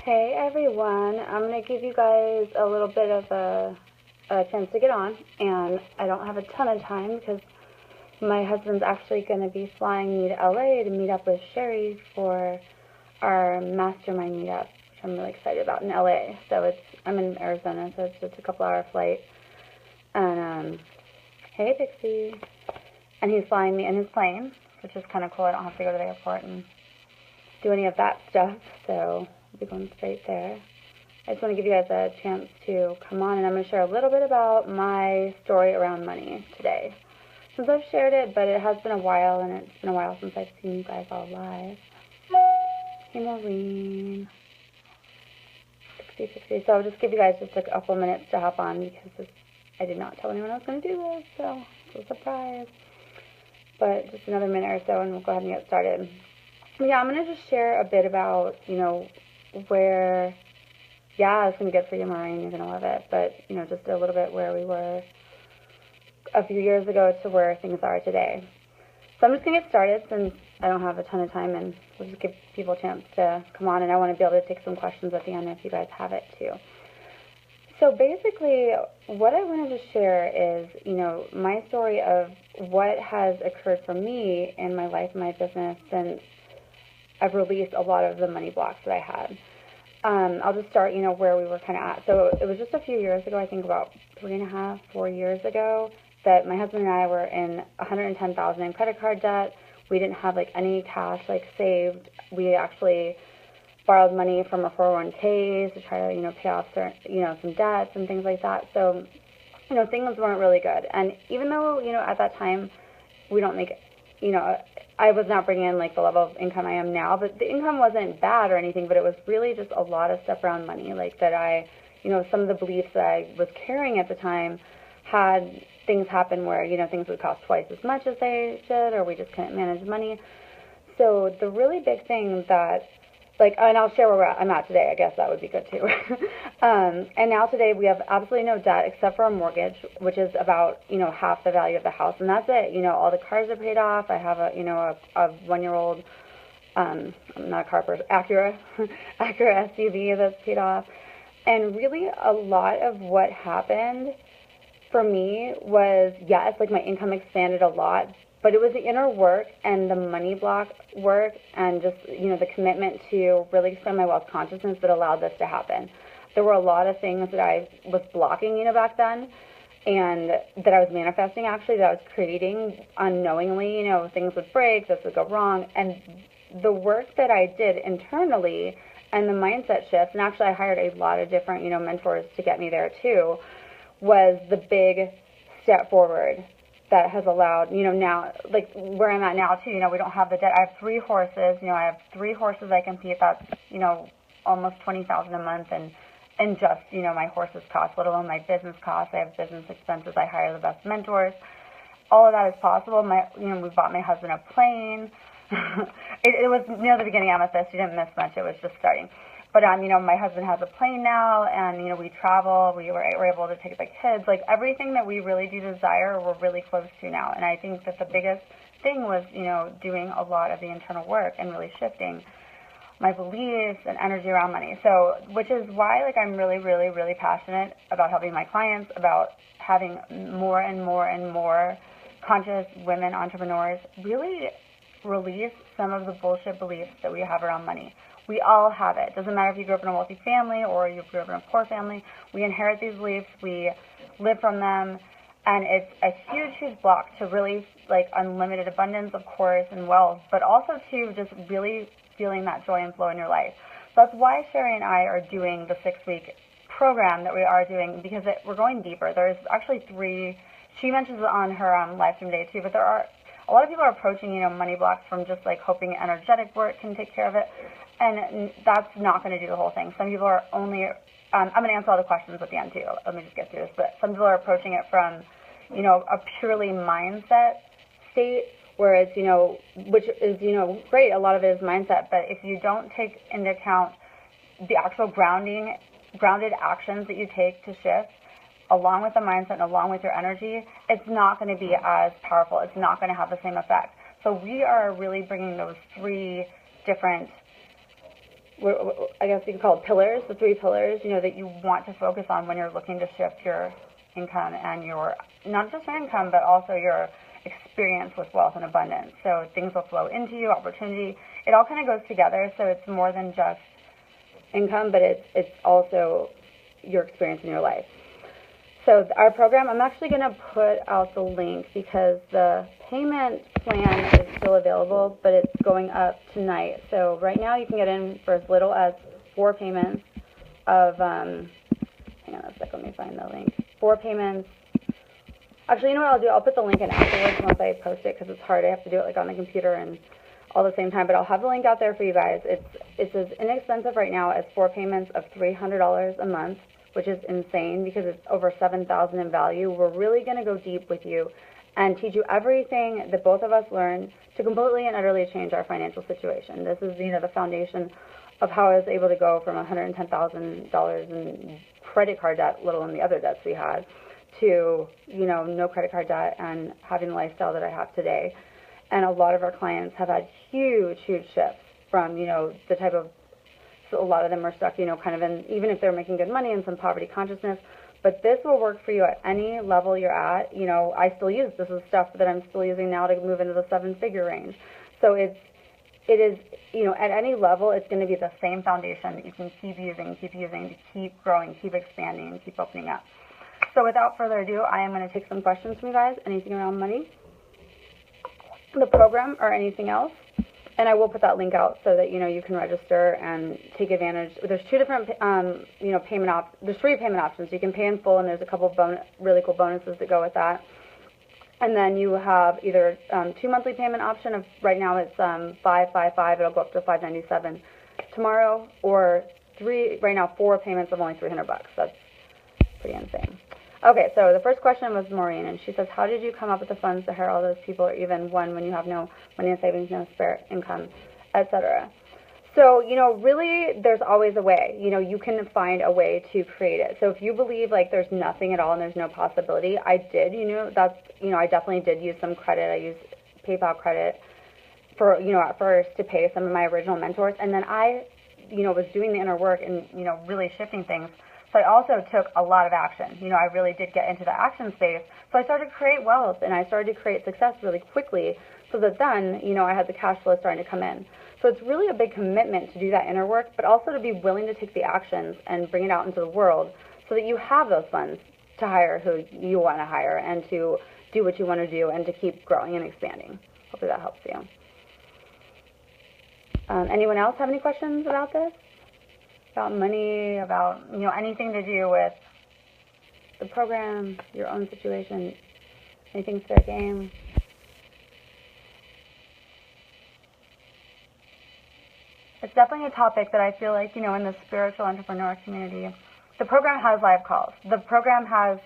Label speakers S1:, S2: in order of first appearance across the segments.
S1: Hey everyone, I'm going to give you guys a little bit of a chance to get on, and I don't have a ton of time because my husband's actually going to be flying me to LA to meet up with Sherry for our mastermind meetup, which I'm really excited about in LA. So I'm in Arizona, so it's just a couple hour flight. And hey Pixie, and he's flying me in his plane, which is kind of cool. I don't have to go to the airport and do any of that stuff, so I'll be going straight there. I just want to give you guys a chance to come on, and I'm going to share a little bit about my story around money today. Since I've shared it, but it has been a while, and it's been a while since I've seen you guys all live. Hey Maureen. 60. So I'll just give you guys just a couple minutes to hop on because I did not tell anyone I was going to do this, so it's a surprise. But just another minute or so, and we'll go ahead and get started. Yeah, I'm going to just share a bit about, where, it's going to be good for you, Maureen, you're going to love it, but, just a little bit where we were a few years ago to where things are today. So I'm just going to get started since I don't have a ton of time, and we'll just give people a chance to come on, and I want to be able to take some questions at the end if you guys have it too. So basically, what I wanted to share is, my story of what has occurred for me in my life and my business since I've released a lot of the money blocks that I had. I'll just start, where we were kind of at. So it was just a few years ago, I think about 3.5, 4 years ago, that my husband and I were in $110,000 in credit card debt. We didn't have any cash saved. We actually borrowed money from our 401ks to try to pay off certain, some debts and things like that. So things weren't really good. And even though at that time we don't make I was not bringing in the level of income I am now, but the income wasn't bad or anything, but it was really just a lot of stuff around money, that I, some of the beliefs that I was carrying at the time had things happen where, things would cost twice as much as they should, or we just couldn't manage money. So the really big thing that, and I'll share where I'm at today. I guess that would be good too. And now today we have absolutely no debt except for a mortgage, which is about, half the value of the house. And that's it. All the cars are paid off. I have a 1-year-old, I'm not a car person, Acura SUV that's paid off. And really a lot of what happened for me was, yes, my income expanded a lot, but it was the inner work and the money block work and just, the commitment to really expand my wealth consciousness that allowed this to happen. There were a lot of things that I was blocking, back then, and that I was manifesting, actually, that I was creating unknowingly. Things would break, this would go wrong. And the work that I did internally and the mindset shifts, and actually I hired a lot of different, mentors to get me there too, was the big step forward that has allowed, now, where I'm at now too, we don't have the debt. I have 3 horses, I have 3 horses I compete. That's, almost $20,000 a month, and just, my horses cost, let alone my business costs. I have business expenses. I hire the best mentors. All of that is possible. We bought my husband a plane. it was near the beginning, Amethyst. You didn't miss much. It was just starting. But, my husband has a plane now, and, we travel. We're able to take the kids. Everything that we really do desire, we're really close to now. And I think that the biggest thing was, doing a lot of the internal work and really shifting my beliefs and energy around money. So, which is why, I'm really, really, really passionate about helping my clients, about having more and more and more conscious women entrepreneurs really release some of the bullshit beliefs that we have around money. We all have it. Doesn't matter if you grew up in a wealthy family or you grew up in a poor family. We inherit these beliefs. We live from them. And it's a huge, huge block to really, unlimited abundance, of course, and wealth, but also to just really feeling that joy and flow in your life. So that's why Sherry and I are doing the 6-week program that we are doing, because we're going deeper. There's actually 3, she mentions it on her live stream day too, but there are a lot of people are approaching, money blocks from just hoping energetic work can take care of it. And that's not going to do the whole thing. Some people are only, I'm going to answer all the questions at the end too. Let me just get through this. But some people are approaching it from, a purely mindset state where it's, which is, great. A lot of it is mindset. But if you don't take into account the actual grounded actions that you take to shift, along with the mindset and along with your energy, it's not going to be as powerful. It's not going to have the same effect. So we are really bringing those 3 different I guess you could call it pillars, the 3 pillars, you know, that you want to focus on when you're looking to shift your income and your, not just your income, but also your experience with wealth and abundance. So things will flow into you, opportunity. It all kind of goes together. So it's more than just income, but it's also your experience in your life. So our program, I'm actually going to put out the link because the payment plan is still available, but it's going up tonight. So right now you can get in for as little as 4 payments of, hang on a sec, let me find the link. 4 payments. Actually, you know what I'll do? I'll put the link in afterwards once I post it because it's hard. I have to do it like on the computer and all at the same time, but I'll have the link out there for you guys. It's as inexpensive right now as 4 payments of $300 a month, which is insane because it's over $7,000 in value. We're really going to go deep with you and teach you everything that both of us learned to completely and utterly change our financial situation. This is, you know, the foundation of how I was able to go from $110,000 in credit card debt, let alone the other debts we had, to, you know, no credit card debt and having the lifestyle that I have today. And a lot of our clients have had huge, huge shifts from, you know, the type of, so a lot of them are stuck, you know, kind of in, even if they're making good money, in some poverty consciousness. But this will work for you at any level you're at. You know, I still use, this is stuff that I'm still using now to move into the 7-figure range. So it is, you know, at any level, it's going to be the same foundation that you can keep using to keep growing, keep expanding, and keep opening up. So without further ado, I am going to take some questions from you guys, anything around money, the program, or anything else. And I will put that link out so that, you know, you can register and take advantage. There's 2 different, you know, there's 3 payment options. You can pay in full, and there's a couple of really cool bonuses that go with that. And then you have either 2 monthly payment option of, right now it's $555. It'll go up to $597 tomorrow, or 3, right now 4 payments of only $300. That's pretty insane. Okay, so the first question was Maureen, and she says, how did you come up with the funds to hire all those people, or even one when you have no money in savings, no spare income, etc.? So, you know, really, there's always a way. You know, you can find a way to create it. So if you believe like there's nothing at all and there's no possibility, I did, you know, that's, you know, I definitely did use some credit. I used PayPal credit for, you know, at first to pay some of my original mentors. And then I, you know, was doing the inner work and, you know, really shifting things. So I also took a lot of action. You know, I really did get into the action space. So I started to create wealth, and I started to create success really quickly, so that then, you know, I had the cash flow starting to come in. So it's really a big commitment to do that inner work, but also to be willing to take the actions and bring it out into the world so that you have those funds to hire who you want to hire and to do what you want to do and to keep growing and expanding. Hopefully that helps you. Anyone else have any questions about this? About money, about, you know, anything to do with the program, your own situation, anything fair game? It's definitely a topic that I feel like, you know, in the spiritual entrepreneur community, the program has live calls. The program has,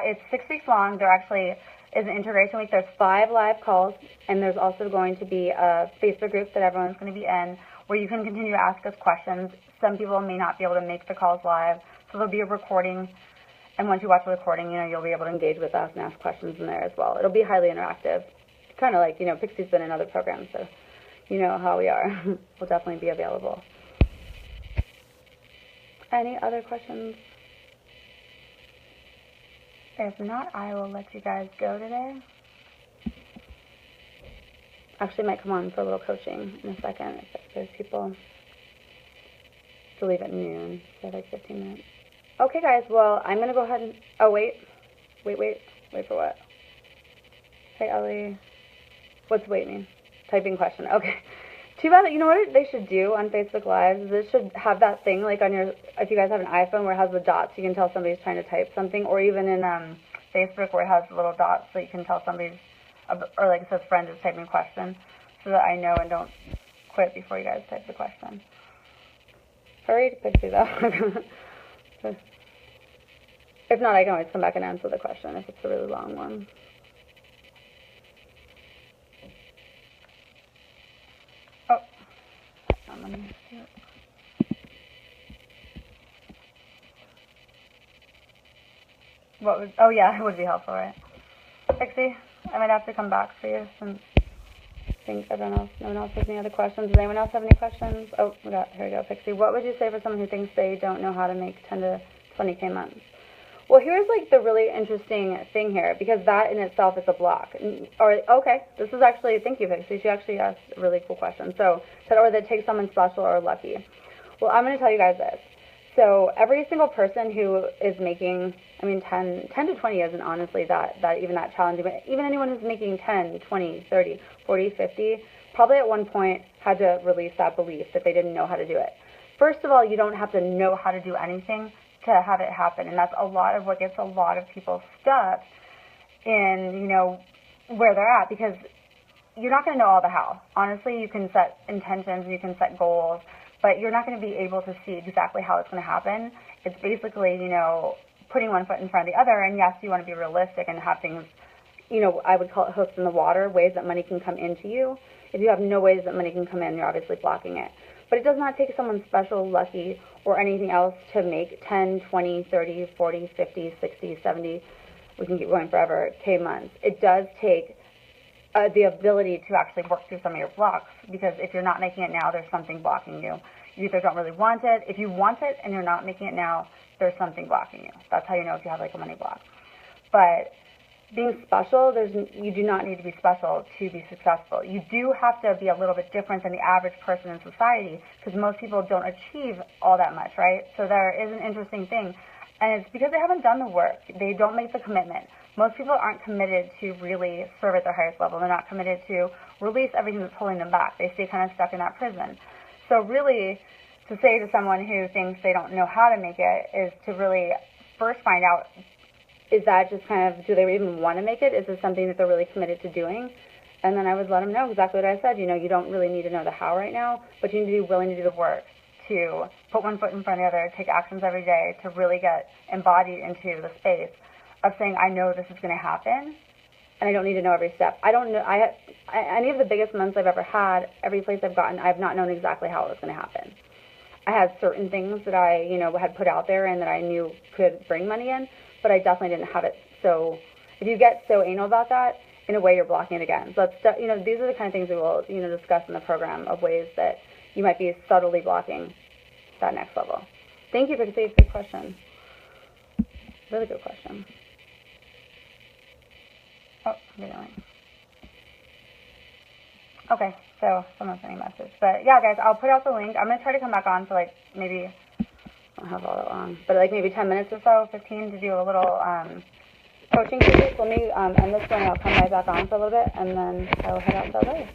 S1: it's 6 weeks long. There actually is an integration week. There's 5 live calls, and there's also going to be a Facebook group that everyone's going to be in where you can continue to ask us questions. Some people may not be able to make the calls live, so there'll be a recording, and once you watch the recording, you know, you'll be able to engage with us and ask questions in there as well. It'll be highly interactive, kind of like, you know, Pixie's been in other programs, so you know how we are. We'll definitely be available. Any other questions? If not, I will let you guys go today. Actually, might come on for a little coaching in a second if there's people. To leave at noon, so like 15 minutes. Okay, guys, well, I'm going to go ahead and, oh, wait for what? Hey, Ellie, what's wait mean? Typing question, okay. Too bad that, you know what they should do on Facebook Lives is it should have that thing, like on your, if you guys have an iPhone where it has the dots, you can tell somebody's trying to type something, or even in Facebook where it has the little dots so you can tell somebody's, or like it says friend is typing a question, so that I know and don't quit before you guys type the question. Hurry, Pixie, though. If not, I can always come back and answer the question if it's a really long one. Oh, let me see it. What would, oh yeah, it would be helpful, right? Pixie, I might have to come back for you since think no one else has any other questions. Does anyone else have any questions? Oh, here we go, Pixie. What would you say for someone who thinks they don't know how to make 10 to 20K months? Well, here's like the really interesting thing here, because that in itself is a block. Okay, this is actually, thank you, Pixie. She actually asked a really cool question. So, or that takes someone special or lucky. Well, I'm going to tell you guys this. So every single person who is making, 10 to 20 isn't honestly that challenging, but even anyone who's making 10, 20, 30, 40, 50, probably at one point had to release that belief that they didn't know how to do it. First of all, you don't have to know how to do anything to have it happen, and that's a lot of what gets a lot of people stuck in, where they're at, because you're not going to know all the how. Honestly, you can set intentions, you can set goals, but you're not going to be able to see exactly how it's going to happen. It's basically, putting one foot in front of the other, and yes, you want to be realistic and have things, I would call it hooks in the water, ways that money can come into you. If you have no ways that money can come in, you're obviously blocking it. But it does not take someone special, lucky, or anything else to make 10, 20, 30, 40, 50, 60, 70, we can keep going forever, K months. It does take the ability to actually work through some of your blocks, because if you're not making it now, there's something blocking you. You either don't really want it. If you want it and you're not making it now, there's something blocking you. That's how you know if you have like a money block. But being special, you do not need to be special to be successful. You do have to be a little bit different than the average person in society, because most people don't achieve all that much, right? So there is an interesting thing, and it's because they haven't done the work. They don't make the commitment. Most people aren't committed to really serve at their highest level. They're not committed to release everything that's holding them back. They stay kind of stuck in that prison. So really, to say to someone who thinks they don't know how to make it is to really first find out, is that just kind of, do they even want to make it? Is this something that they're really committed to doing? And then I would let them know exactly what I said. You don't really need to know the how right now, but you need to be willing to do the work, to put one foot in front of the other, take actions every day to really get embodied into the space of saying, I know this is going to happen, and I don't need to know every step. I don't know. Any of the biggest months I've ever had, every place I've gotten, I've not known exactly how it was going to happen. I had certain things that I, had put out there and that I knew could bring money in, but I definitely didn't have it. So if you get so anal about that, in a way you're blocking it again. So that's, these are the kind of things we will, discuss in the program, of ways that you might be subtly blocking that next level. Thank you for the good question. Really good question. Oh, okay, so someone sent me a message. But yeah, guys, I'll put out the link. I'm going to try to come back on for like maybe, I don't have all that long, but like maybe 10 minutes or so, 15, to do a little coaching series. Let me end this one and I'll come right back on for a little bit, and then I'll head out to LA.